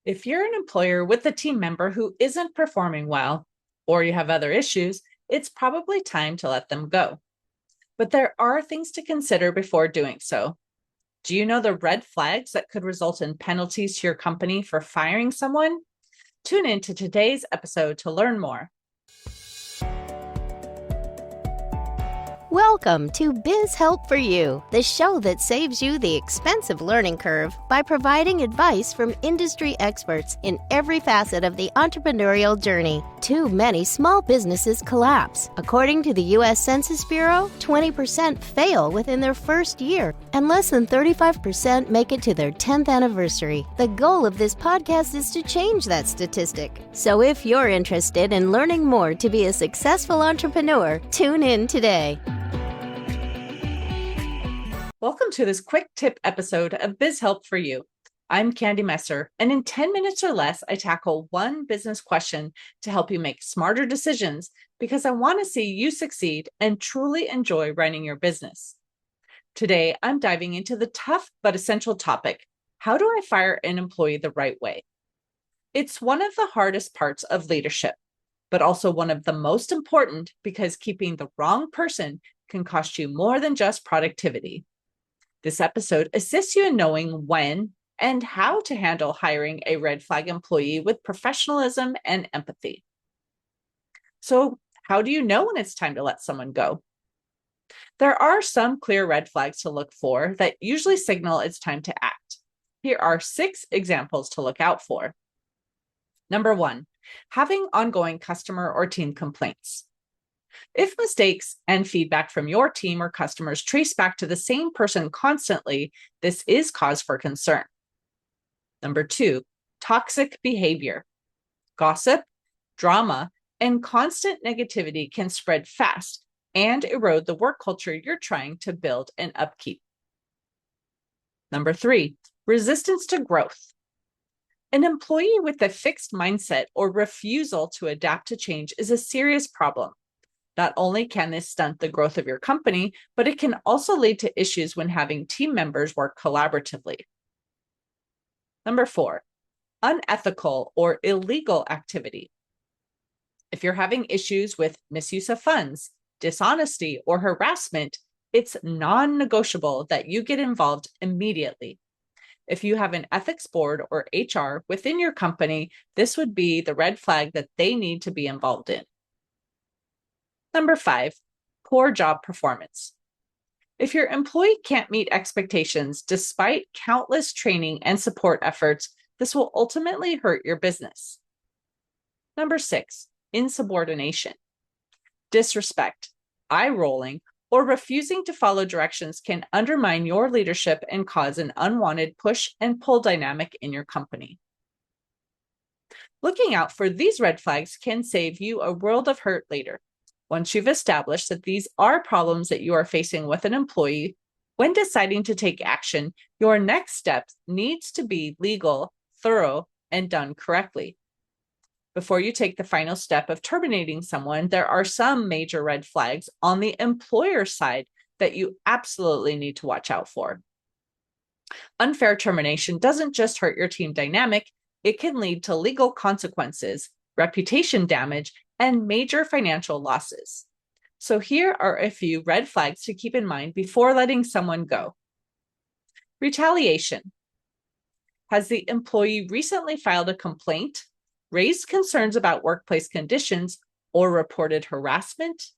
If you're an employer with a team member who isn't performing well, or you have other issues, it's probably time to let them go. But there are things to consider before doing so. Do you know the red flags that could result in penalties to your company for firing someone? Tune in to today's episode to learn more. Welcome to Biz Help for You, the show that saves you the expensive learning curve by providing advice from industry experts in every facet of the entrepreneurial journey. Too many small businesses collapse. According to the U.S. Census Bureau, 20% fail within their first year, and less than 35% make it to their 10th anniversary. The goal of this podcast is to change that statistic. So if you're interested in learning more to be a successful entrepreneur, tune in today. Welcome to this quick tip episode of Biz Help for You. I'm Candy Messer, and in 10 minutes or less, I tackle one business question to help you make smarter decisions because I want to see you succeed and truly enjoy running your business. Today, I'm diving into the tough but essential topic: how do I fire an employee the right way? It's one of the hardest parts of leadership, but also one of the most important because keeping the wrong person can cost you more than just productivity. This episode assists you in knowing when and how to handle hiring a red flag employee with professionalism and empathy. So, how do you know when it's time to let someone go? There are some clear red flags to look for that usually signal it's time to act. Here are 6 examples to look out for. Number 1, having ongoing customer or team complaints. If mistakes and feedback from your team or customers trace back to the same person constantly, this is cause for concern. Number 2, toxic behavior. Gossip, drama, and constant negativity can spread fast and erode the work culture you're trying to build and upkeep. Number 3, resistance to growth. An employee with a fixed mindset or refusal to adapt to change is a serious problem. Not only can this stunt the growth of your company, but it can also lead to issues when having team members work collaboratively. Number 4, unethical or illegal activity. If you're having issues with misuse of funds, dishonesty, or harassment, it's non-negotiable that you get involved immediately. If you have an ethics board or HR within your company, this would be the red flag that they need to be involved in. Number 5, poor job performance. If your employee can't meet expectations despite countless training and support efforts, this will ultimately hurt your business. Number 6, insubordination. Disrespect, eye-rolling, or refusing to follow directions can undermine your leadership and cause an unwanted push and pull dynamic in your company. Looking out for these red flags can save you a world of hurt later. Once you've established that these are problems that you are facing with an employee, when deciding to take action, your next step needs to be legal, thorough, and done correctly. Before you take the final step of terminating someone, there are some major red flags on the employer side that you absolutely need to watch out for. Unfair termination doesn't just hurt your team dynamic, it can lead to legal consequences, reputation damage, and major financial losses. So here are a few red flags to keep in mind before letting someone go. Retaliation. Has the employee recently filed a complaint, raised concerns about workplace conditions, or reported harassment?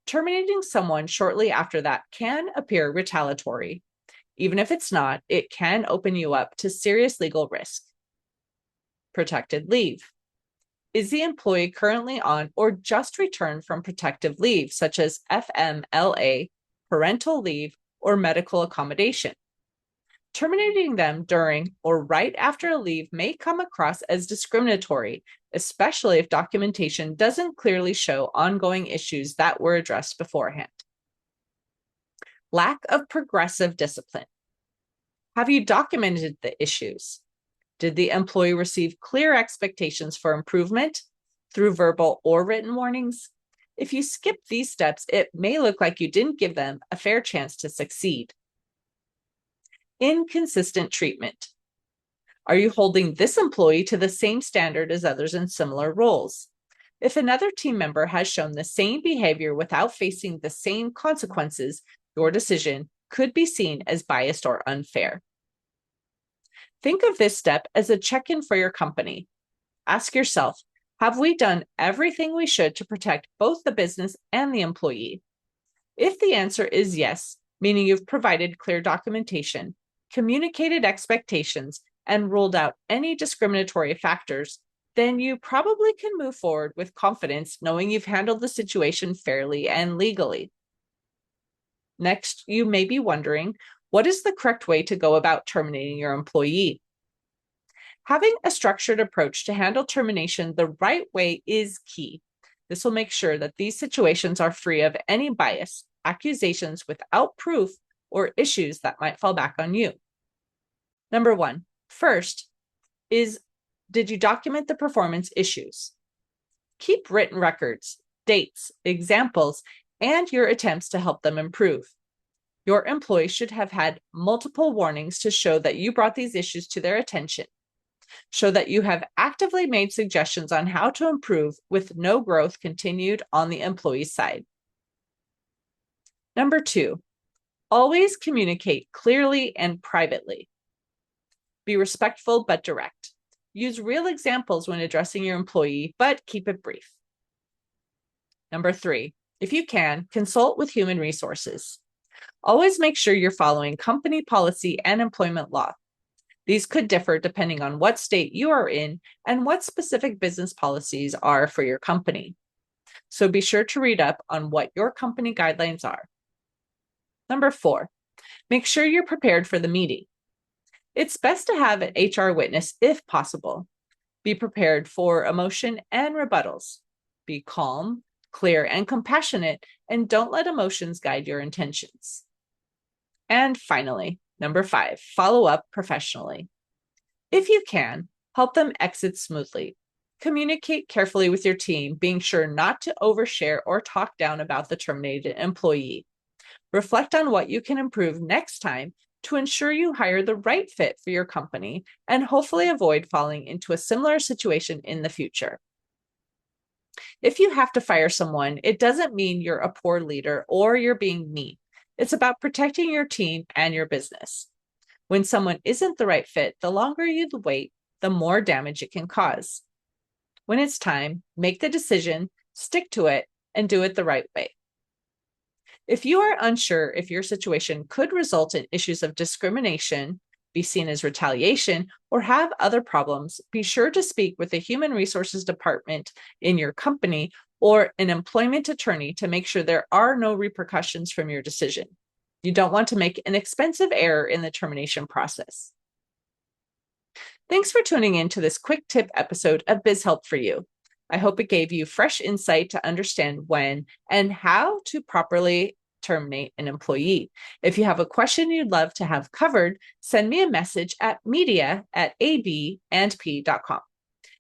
Terminating someone shortly after that can appear retaliatory. Even if it's not, it can open you up to serious legal risk. Protected leave. Is the employee currently on or just returned from protective leave, such as FMLA, parental leave, or medical accommodation? Terminating them during or right after a leave may come across as discriminatory, especially if documentation doesn't clearly show ongoing issues that were addressed beforehand. Lack of progressive discipline. Have you documented the issues? Did the employee receive clear expectations for improvement through verbal or written warnings? If you skip these steps, it may look like you didn't give them a fair chance to succeed. Inconsistent treatment. Are you holding this employee to the same standard as others in similar roles? If another team member has shown the same behavior without facing the same consequences, your decision could be seen as biased or unfair. Think of this step as a check-in for your company. Ask yourself, have we done everything we should to protect both the business and the employee? If the answer is yes, meaning you've provided clear documentation, communicated expectations, and ruled out any discriminatory factors, then you probably can move forward with confidence, knowing you've handled the situation fairly and legally. Next, you may be wondering, what is the correct way to go about terminating your employee? Having a structured approach to handle termination the right way is key. This will make sure that these situations are free of any bias, accusations without proof, or issues that might fall back on you. Number one, first is, did you document the performance issues? Keep written records, dates, examples, and your attempts to help them improve. Your employees should have had multiple warnings to show that you brought these issues to their attention. Show that you have actively made suggestions on how to improve with no growth continued on the employee's side. Number two, always communicate clearly and privately. Be respectful but direct. Use real examples when addressing your employee, but keep it brief. Number three, if you can, consult with human resources. Always make sure you're following company policy and employment law. These could differ depending on what state you are in and what specific business policies are for your company. So be sure to read up on what your company guidelines are. Number four, make sure you're prepared for the meeting. It's best to have an HR witness if possible. Be prepared for emotion and rebuttals. Be calm, clear, and compassionate, and don't let emotions guide your intentions. And finally, number five, follow up professionally. If you can, help them exit smoothly. Communicate carefully with your team, being sure not to overshare or talk down about the terminated employee. Reflect on what you can improve next time to ensure you hire the right fit for your company and hopefully avoid falling into a similar situation in the future. If you have to fire someone, it doesn't mean you're a poor leader or you're being mean. It's about protecting your team and your business. When someone isn't the right fit, the longer you wait, the more damage it can cause. When it's time, make the decision, stick to it, and do it the right way. If you are unsure if your situation could result in issues of discrimination, be seen as retaliation, or have other problems, be sure to speak with the Human Resources Department in your company or an employment attorney to make sure there are no repercussions from your decision. You don't want to make an expensive error in the termination process. Thanks for tuning in to this quick tip episode of Biz Help for You. I hope it gave you fresh insight to understand when and how to properly terminate an employee. If you have a question you'd love to have covered, send me a message at media@abandp.com.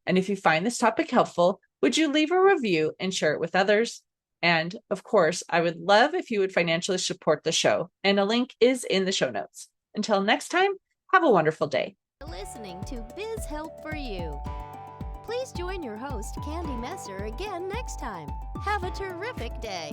And if you find this topic helpful, would you leave a review and share it with others? And of course, I would love if you would financially support the show, and a link is in the show notes. Until next time, have a wonderful day. Listening to Biz Help for You. Please join your host, Candy Messer, again next time. Have a terrific day.